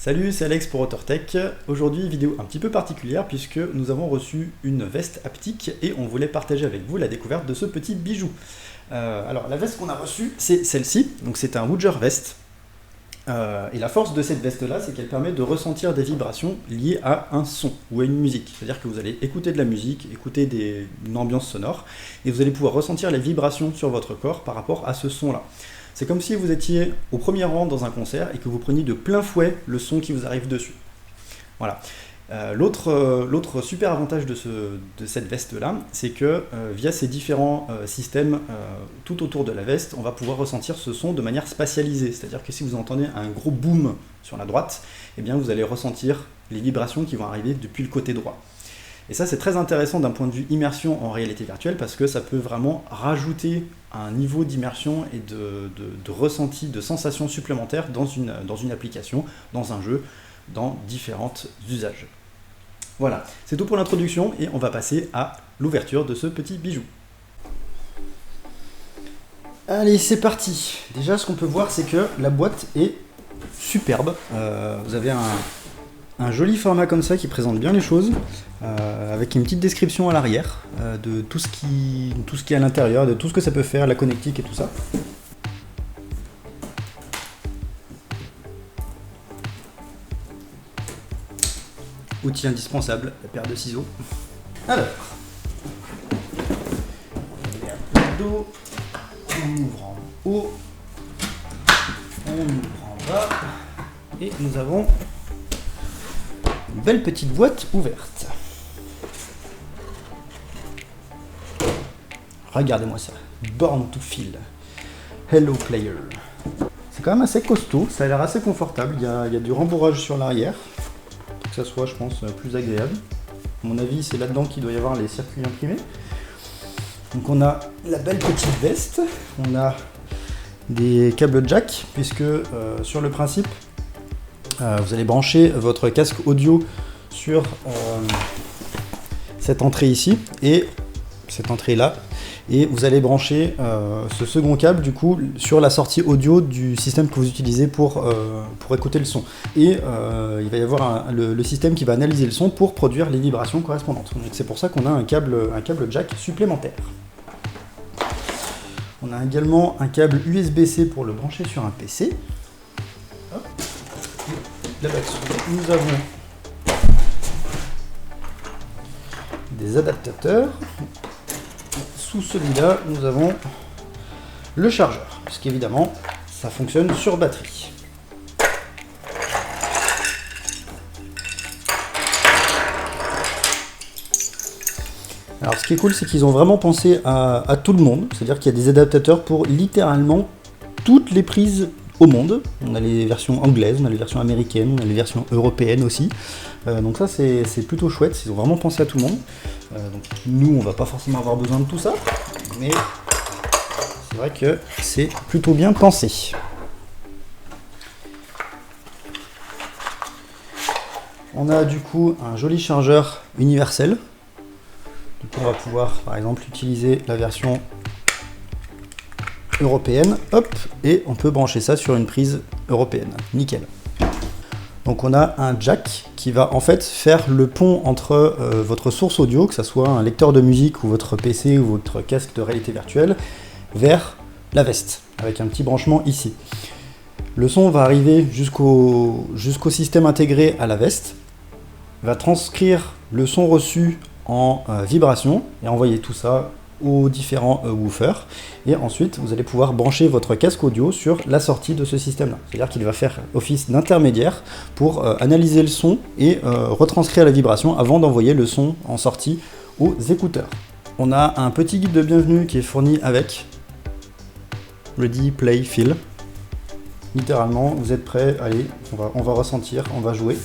Salut, c'est Alex pour AutorTech. Aujourd'hui, vidéo un petit peu particulière puisque nous avons reçu une veste haptique et on voulait partager avec vous la découverte de ce petit bijou. Alors, la veste qu'on a reçue, c'est celle-ci. Donc, c'est un Woodger Vest. Et la force de cette veste-là, c'est qu'elle permet de ressentir des vibrations liées à un son ou à une musique. C'est-à-dire que vous allez écouter de la musique, écouter une ambiance sonore, et vous allez pouvoir ressentir les vibrations sur votre corps par rapport à ce son-là. C'est comme si vous étiez au premier rang dans un concert et que vous preniez de plein fouet le son qui vous arrive dessus. Voilà. L'autre super avantage de cette veste-là, c'est que via ces différents systèmes tout autour de la veste, on va pouvoir ressentir ce son de manière spatialisée. C'est-à-dire que si vous entendez un gros boom sur la droite, eh bien vous allez ressentir les vibrations qui vont arriver depuis le côté droit. Et ça, c'est très intéressant d'un point de vue immersion en réalité virtuelle parce que ça peut vraiment rajouter un niveau d'immersion et de ressenti, de sensations supplémentaires dans une application, dans un jeu, dans différents usages. Voilà, c'est tout pour l'introduction et on va passer à l'ouverture de ce petit bijou. Allez, c'est parti. Déjà, ce qu'on peut voir, c'est que la boîte est superbe. Vous avez un joli format comme ça qui présente bien les choses, avec une petite description à l'arrière de tout ce qui est à l'intérieur, de tout ce que ça peut faire, la connectique et tout ça. Outil indispensable, la paire de ciseaux. Alors, le dos, on ouvre en haut, on ouvre en bas, et nous avons une belle petite boîte ouverte. Regardez-moi ça, Born to Feel, Hello Player. C'est quand même assez costaud, ça a l'air assez confortable, il y a du rembourrage sur l'arrière, pour que ça soit, je pense, plus agréable. À mon avis, c'est là-dedans qu'il doit y avoir les circuits imprimés. Donc on a la belle petite veste, on a des câbles jack, puisque sur le principe, vous allez brancher votre casque audio sur cette entrée ici et cette entrée là, et vous allez brancher ce second câble du coup sur la sortie audio du système que vous utilisez pour écouter le son. Et il va y avoir le système qui va analyser le son pour produire les vibrations correspondantes. Donc c'est pour ça qu'on a un câble jack supplémentaire. On a également un câble USB-C pour le brancher sur un PC. Hop. Là-dessus, nous avons des adaptateurs. Sous celui-là, nous avons le chargeur, puisqu'évidemment, ça fonctionne sur batterie. Alors, ce qui est cool, c'est qu'ils ont vraiment pensé à tout le monde, c'est-à-dire qu'il y a des adaptateurs pour littéralement toutes les prises au monde. On a les versions anglaises, on a les versions américaines, on a les versions européennes aussi. Donc ça c'est plutôt chouette, ils ont vraiment pensé à tout le monde. Donc nous on va pas forcément avoir besoin de tout ça, mais c'est vrai que c'est plutôt bien pensé. On a du coup un joli chargeur universel. Donc on va pouvoir par exemple utiliser la version européenne, hop, et on peut brancher ça sur une prise européenne, nickel. Donc on a un jack qui va en fait faire le pont entre votre source audio, que ce soit un lecteur de musique ou votre PC ou votre casque de réalité virtuelle, vers la veste, avec un petit branchement ici. Le son va arriver jusqu'au système intégré à la veste, va transcrire le son reçu en vibration et envoyer tout ça aux différents woofers, et ensuite vous allez pouvoir brancher votre casque audio sur la sortie de ce système là, c'est à dire qu'il va faire office d'intermédiaire pour analyser le son et retranscrire la vibration avant d'envoyer le son en sortie aux écouteurs. On a un petit guide de bienvenue qui est fourni avec Ready, Play, Feel. Littéralement, vous êtes prêts, allez, on va ressentir, on va jouer.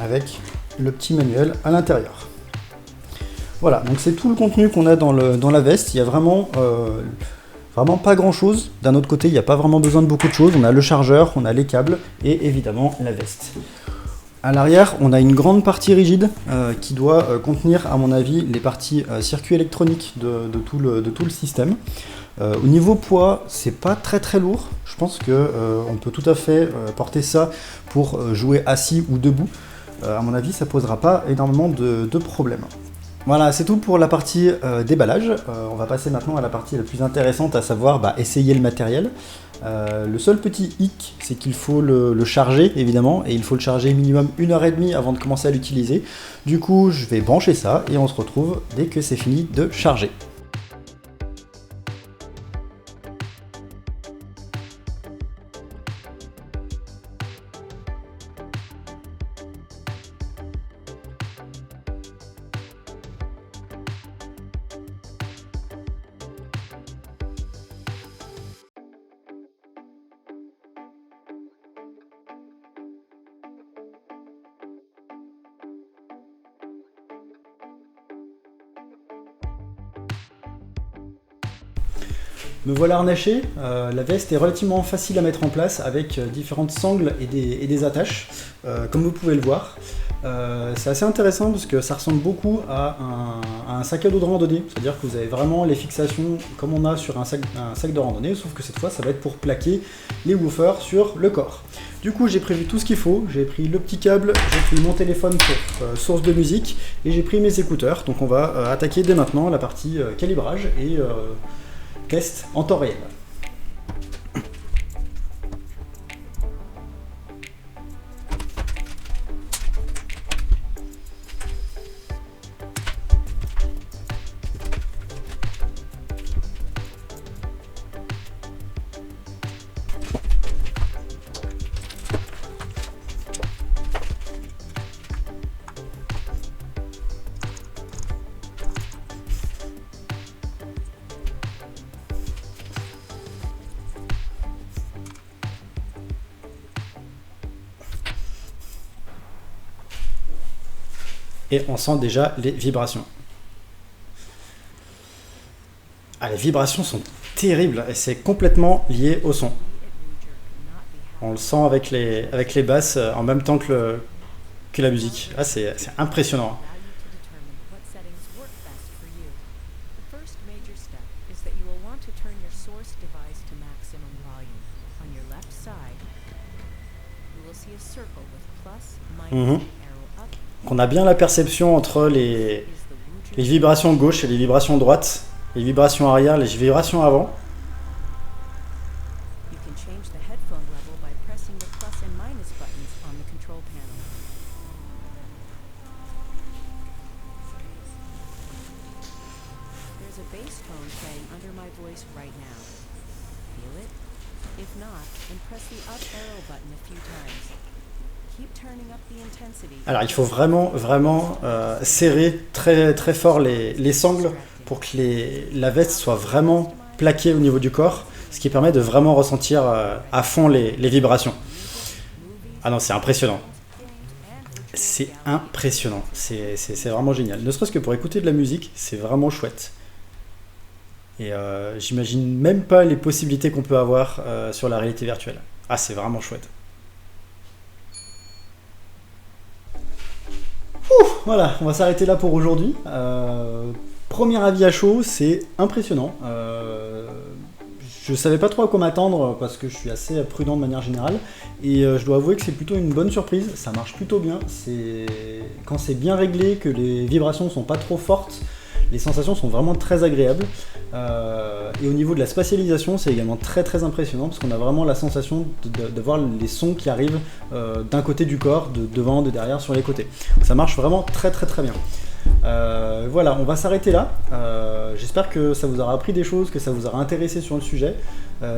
Avec le petit manuel à l'intérieur. Voilà, donc c'est tout le contenu qu'on a dans la veste. Il y a vraiment pas grand chose. D'un autre côté, il n'y a pas vraiment besoin de beaucoup de choses. On a le chargeur, on a les câbles et évidemment la veste. À l'arrière, on a une grande partie rigide qui doit contenir, à mon avis, les parties circuits électroniques de tout le système. Au niveau poids, c'est pas très lourd. Je pense que on peut tout à fait porter ça pour jouer assis ou debout. À mon avis, ça posera pas énormément de problèmes. Voilà, c'est tout pour la partie déballage. On va passer maintenant à la partie la plus intéressante, à savoir essayer le matériel. Le seul petit hic, c'est qu'il faut le charger, évidemment, et il faut le charger minimum 1h30 avant de commencer à l'utiliser. Du coup, je vais brancher ça, et on se retrouve dès que c'est fini de charger. Me voilà harnaché, la veste est relativement facile à mettre en place avec différentes sangles et des attaches, comme vous pouvez le voir. C'est assez intéressant parce que ça ressemble beaucoup à un sac à dos de randonnée, c'est-à-dire que vous avez vraiment les fixations comme on a sur un sac de randonnée, sauf que cette fois ça va être pour plaquer les woofers sur le corps. Du coup j'ai prévu tout ce qu'il faut, j'ai pris le petit câble, j'ai pris mon téléphone pour source de musique et j'ai pris mes écouteurs, donc on va attaquer dès maintenant la partie calibrage et test en temps réel. Et on sent déjà les vibrations. Ah, les vibrations sont terribles et c'est complètement lié au son. On le sent avec les basses en même temps que la musique. Ah, c'est impressionnant. On a bien la perception entre les vibrations gauche et les vibrations droite, les vibrations arrière, les vibrations avant. Alors il faut vraiment serrer très fort les sangles pour que la veste soit vraiment plaquée au niveau du corps, ce qui permet de vraiment ressentir à fond les vibrations. Ah non, c'est impressionnant. C'est impressionnant, c'est vraiment génial. Ne serait-ce que pour écouter de la musique, c'est vraiment chouette. Et j'imagine même pas les possibilités qu'on peut avoir sur la réalité virtuelle. Ah, c'est vraiment chouette. Voilà, on va s'arrêter là pour aujourd'hui. Premier avis à chaud, c'est impressionnant. Je savais pas trop à quoi m'attendre parce que je suis assez prudent de manière générale. Et je dois avouer que c'est plutôt une bonne surprise. Ça marche plutôt bien. Quand c'est bien réglé, que les vibrations sont pas trop fortes, les sensations sont vraiment très agréables. Et au niveau de la spatialisation, c'est également très impressionnant parce qu'on a vraiment la sensation de voir les sons qui arrivent d'un côté du corps, de devant, de derrière, sur les côtés. Ça marche vraiment très bien. Voilà, on va s'arrêter là. J'espère que ça vous aura appris des choses, que ça vous aura intéressé sur le sujet.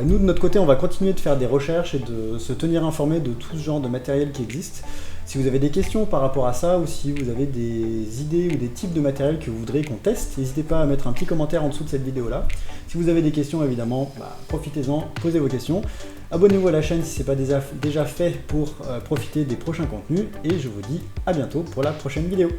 Nous, de notre côté, on va continuer de faire des recherches et de se tenir informés de tout ce genre de matériel qui existe. Si vous avez des questions par rapport à ça, ou si vous avez des idées ou des types de matériel que vous voudrez qu'on teste, n'hésitez pas à mettre un petit commentaire en dessous de cette vidéo-là. Si vous avez des questions, évidemment, profitez-en, posez vos questions. Abonnez-vous à la chaîne si ce n'est pas déjà fait pour profiter des prochains contenus. Et je vous dis à bientôt pour la prochaine vidéo.